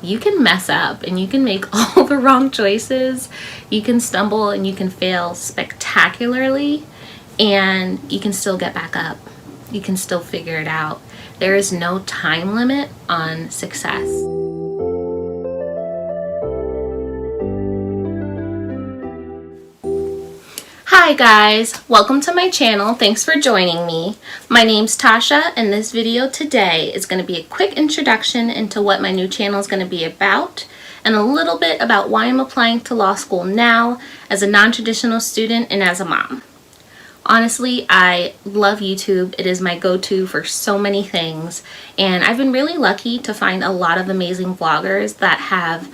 you can mess up and you can make all the wrong choices. You can stumble and you can fail spectacularly, and you can still get back up. You can still figure it out. There is no time limit on success. Hi guys, welcome to my channel. Thanks for joining me. My name's Tasha, and this video today is going to be a quick introduction into what my new channel is going to be about, and a little bit about why I'm applying to law school now as a non-traditional student and as a mom. Honestly, I love YouTube. It is my go-to for so many things, and I've been really lucky to find a lot of amazing vloggers that have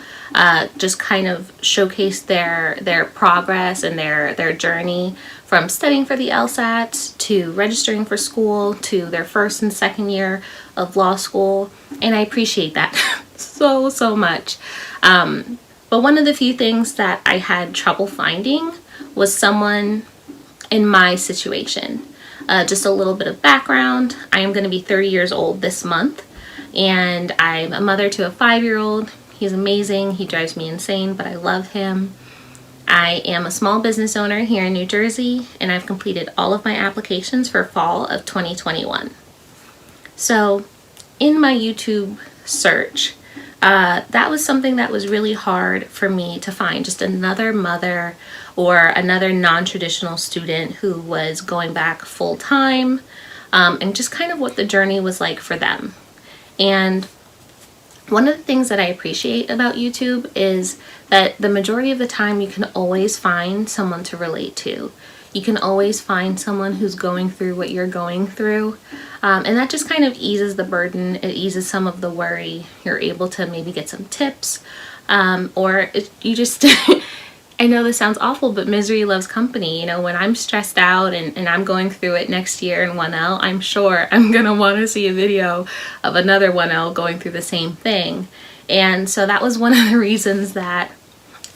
just kind of showcased their progress and their journey from studying for the LSATs to registering for school to their first and second year of law school, and I appreciate that so much. But one of the few things that I had trouble finding was someone in my situation. Just a little bit of background. I am going to be 30 years old this month, and I'm a mother to a 5-year-old. He's amazing. He drives me insane, but I love him. I am a small business owner here in New Jersey, and I've completed all of my applications for fall of 2021. So in my YouTube search, that was something that was really hard for me to find, just another mother or another non-traditional student who was going back full-time, and just kind of what the journey was like for them. And one of the things that I appreciate about YouTube is that the majority of the time you can always find someone to relate to. You can always find someone who's going through what you're going through. And that just kind of eases the burden. It eases some of the worry. You're able to maybe get some tips. You just, I know this sounds awful, but misery loves company. You know, when I'm stressed out and I'm going through it next year in 1L, I'm sure I'm going to want to see a video of another 1L going through the same thing. And so that was one of the reasons that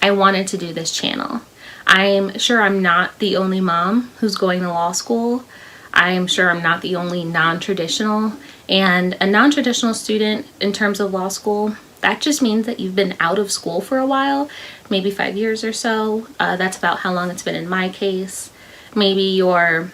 I wanted to do this channel. I'm sure I'm not the only mom who's going to law school. I'm sure I'm not the only non-traditional. And a non-traditional student in terms of law school, that just means that you've been out of school for a while, maybe 5 years or so. That's about how long it's been in my case. Maybe you're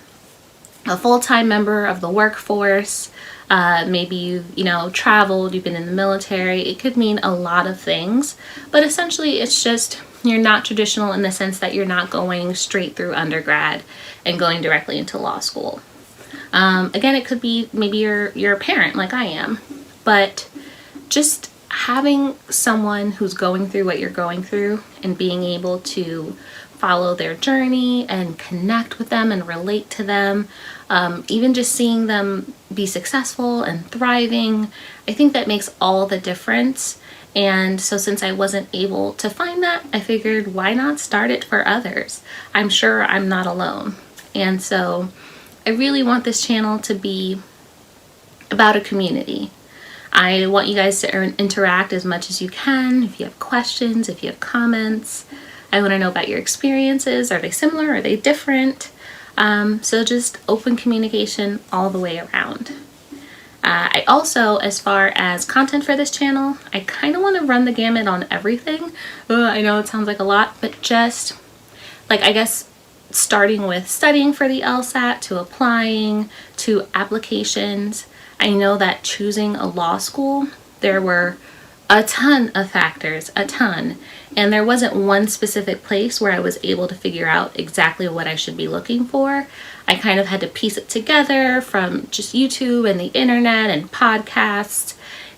a full-time member of the workforce. Maybe you've traveled, you've been in the military. It could mean a lot of things, but essentially it's just you're not traditional in the sense that you're not going straight through undergrad and going directly into law school. Again, it could be maybe you're a parent like I am, but just having someone who's going through what you're going through and being able to follow their journey and connect with them and relate to them, even just seeing them be successful and thriving, I think that makes all the difference. And so since I wasn't able to find that, I figured why not start it for others? I'm sure I'm not alone. And so I really want this channel to be about a community. I want you guys to interact as much as you can. If you have questions, if you have comments, I want to know about your experiences. Are they similar? Are they different? So just open communication all the way around. I also, as far as content for this channel, I kind of want to run the gamut on everything. I know it sounds like a lot, but just like, I guess, starting with studying for the LSAT to applying to applications. I know that choosing a law school, there were a ton of factors, and there wasn't one specific place where I was able to figure out exactly what I should be looking for. I kind of had to piece it together from just YouTube and the internet and podcasts.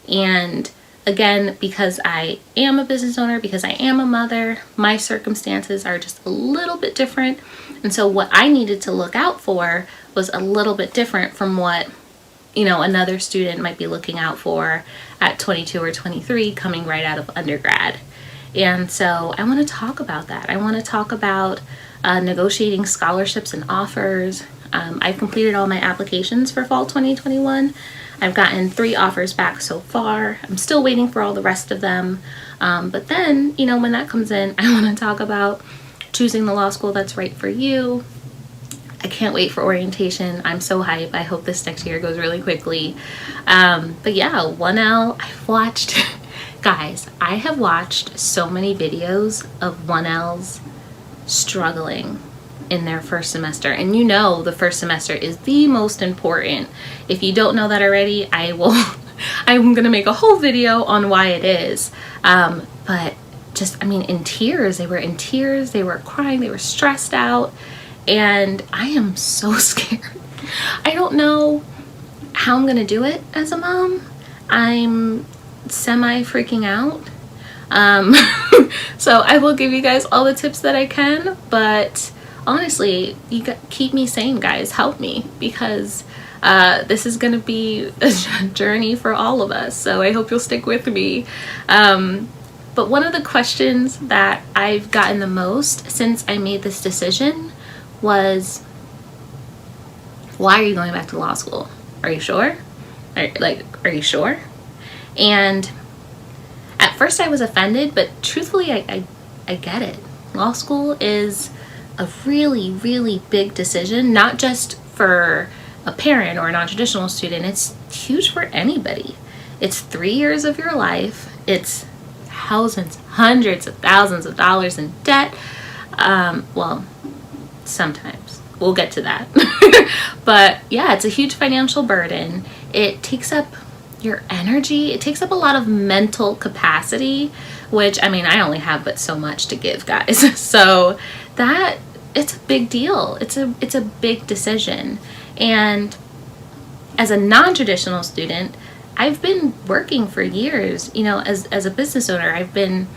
And again, because I am a business owner, because I am a mother, my circumstances are just a little bit different. And so what I needed to look out for was a little bit different from what another student might be looking out for at 22 or 23 coming right out of undergrad. And so I want to talk about that. I want to talk about negotiating scholarships and offers. I've completed all my applications for fall 2021. I've gotten 3 offers back so far. I'm still waiting for all the rest of them. But then, when that comes in, I want to talk about choosing the law school that's right for you. I can't wait for orientation. I'm so hyped. I hope this next year goes really quickly. But yeah, 1L, I've watched Guys, I have watched so many videos of 1Ls struggling in their first semester, and you know the first semester is the most important. If you don't know that already, I'm gonna make a whole video on why it is. But just, I mean, in tears, they were crying, they were stressed out, and I am so scared. I don't know how I'm gonna do it as a mom. I'm semi freaking out. So I will give you guys all the tips that I can, but honestly, keep me sane, guys. Help me, because this is gonna be a journey for all of us, so I hope you'll stick with me. But one of the questions that I've gotten the most since I made this decision was, why are you going back to law school? Are you sure? Are you sure? And at first I was offended, but truthfully, I get it. Law school is a really, really big decision, not just for a parent or a non-traditional student. It's huge for anybody. It's 3 years of your life. It's thousands, hundreds of thousands of dollars in debt. Well, sometimes. We'll get to that. But yeah, it's a huge financial burden. It takes up your energy. It takes up a lot of mental capacity, which, I mean, I only have but so much to give, guys. So that, it's a big deal. It's a big decision. And as a non-traditional student, I've been working for years, you know, as a business owner. I've been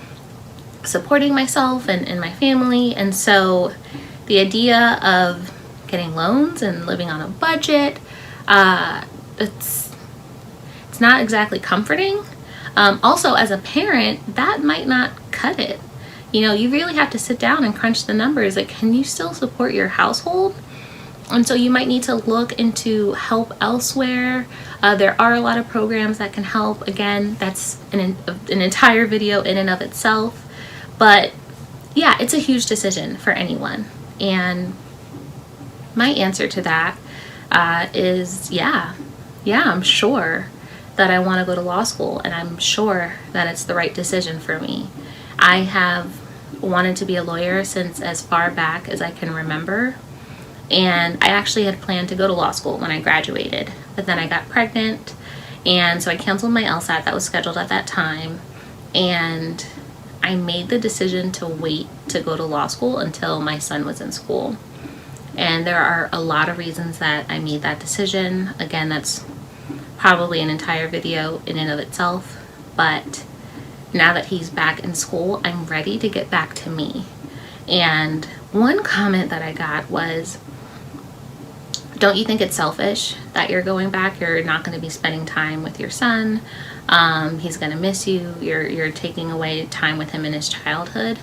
supporting myself and my family. And so the idea of getting loans and living on a budget, it's not exactly comforting. Also, as a parent, that might not cut it. You know, you really have to sit down and crunch the numbers. Like, can you still support your household? And so you might need to look into help elsewhere. There are a lot of programs that can help. Again, that's an entire video in and of itself. But yeah, it's a huge decision for anyone. And my answer to that is yeah, I'm sure that I want to go to law school, and I'm sure that it's the right decision for me. I have wanted to be a lawyer since as far back as I can remember. And I actually had planned to go to law school when I graduated, but then I got pregnant, and so I canceled my LSAT that was scheduled at that time, and I made the decision to wait to go to law school until my son was in school. And there are a lot of reasons that I made that decision. Again, that's probably an entire video in and of itself, but now that he's back in school, I'm ready to get back to me. And one comment that I got was, don't you think it's selfish that you're going back? You're not going to be spending time with your son. He's going to miss you. You're taking away time with him in his childhood.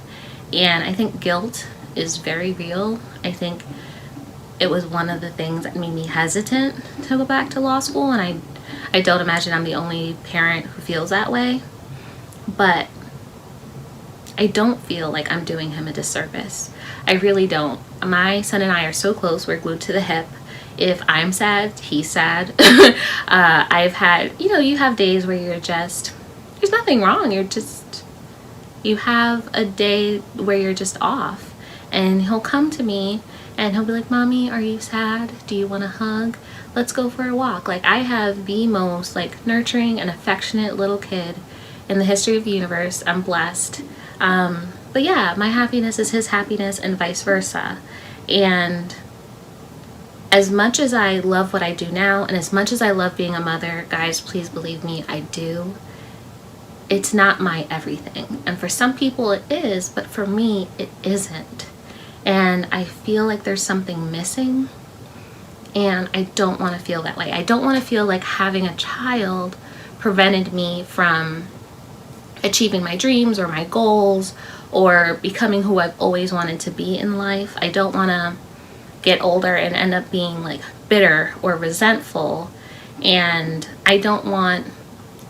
And I think guilt is very real. I think it was one of the things that made me hesitant to go back to law school. And I don't imagine I'm the only parent who feels that way. But I don't feel like I'm doing him a disservice. I really don't. My son and I are so close. We're glued to the hip. If I'm sad, he's sad. I've had, you have days where you're just, there's nothing wrong. You have a day where you're just off. And he'll come to me and he'll be like, Mommy, are you sad? Do you want a hug? Let's go for a walk. Like, I have the most nurturing and affectionate little kid in the history of the universe. I'm blessed. But yeah, my happiness is his happiness and vice versa. And as much as I love what I do now, and as much as I love being a mother, guys, please believe me, I do. It's not my everything. And for some people it is, but for me, it isn't. And I feel like there's something missing. And I don't want to feel that way. I don't want to feel like having a child prevented me from achieving my dreams or my goals or becoming who I've always wanted to be in life. I don't want to get older and end up being bitter or resentful. And I don't want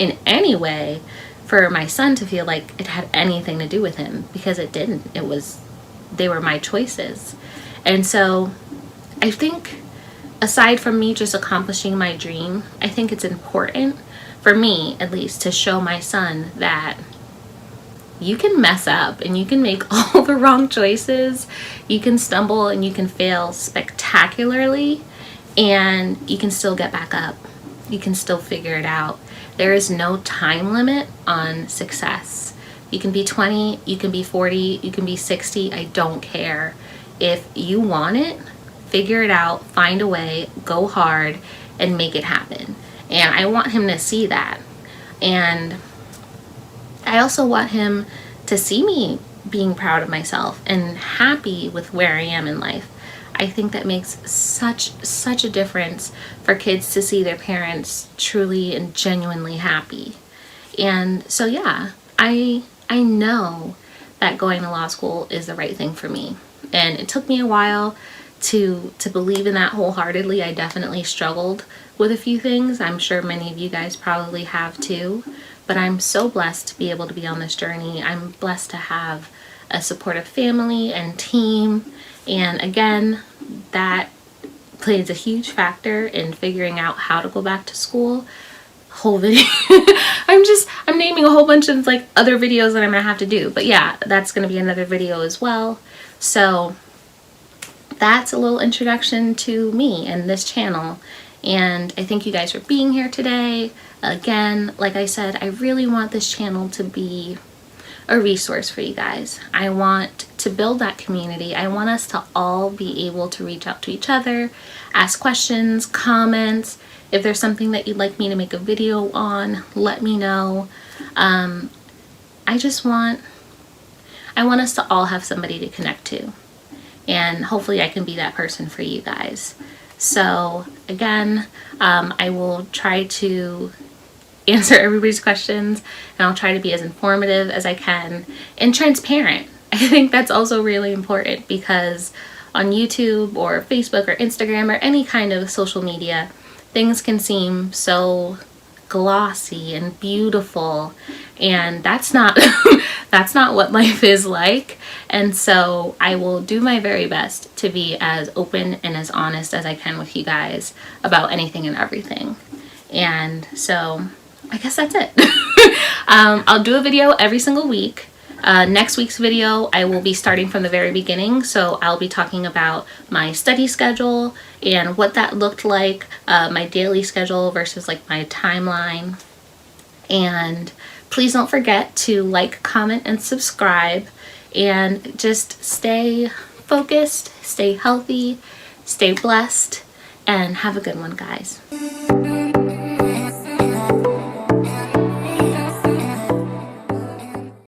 in any way for my son to feel like it had anything to do with him, because it didn't. They were my choices. And so I think aside from me just accomplishing my dream, I think it's important for me at least, to show my son that you can mess up and you can make all the wrong choices. You can stumble and you can fail spectacularly, and you can still get back up. You can still figure it out. There is no time limit on success. You can be 20, you can be 40, you can be 60, I don't care. If you want it, figure it out, find a way, go hard, and make it happen. And I want him to see that. And I also want him to see me being proud of myself and happy with where I am in life. I think that makes such a difference for kids to see their parents truly and genuinely happy. And so yeah, I know that going to law school is the right thing for me. And it took me a while to believe in that wholeheartedly. I definitely struggled with a few things. I'm sure many of you guys probably have too. But I'm so blessed to be able to be on this journey. I'm blessed to have a supportive family and team. And again, that plays a huge factor in figuring out how to go back to school. Whole video. I'm naming a whole bunch of like other videos that I'm gonna have to do. But yeah, that's gonna be another video as well. So that's a little introduction to me and this channel. And I thank you guys for being here today. Again, like I said, I really want this channel to be a resource for you guys. I want to build that community. I want us to all be able to reach out to each other, ask questions, comments. If there's something that you'd like me to make a video on, let me know. I want us to all have somebody to connect to. And hopefully I can be that person for you guys. So again, I will try to answer everybody's questions, and I'll try to be as informative as I can and transparent. I think that's also really important, because on YouTube or Facebook or Instagram or any kind of social media, things can seem so glossy and beautiful, and that's not that's not what life is like. And so I will do my very best to be as open and as honest as I can with you guys about anything and everything. And so I guess that's it. I'll do a video every single week. Next week's video, I will be starting from the very beginning. So I'll be talking about my study schedule and what that looked like, my daily schedule versus like my timeline. And please don't forget to like, comment, and subscribe. And just stay focused, stay healthy, stay blessed, and have a good one, guys.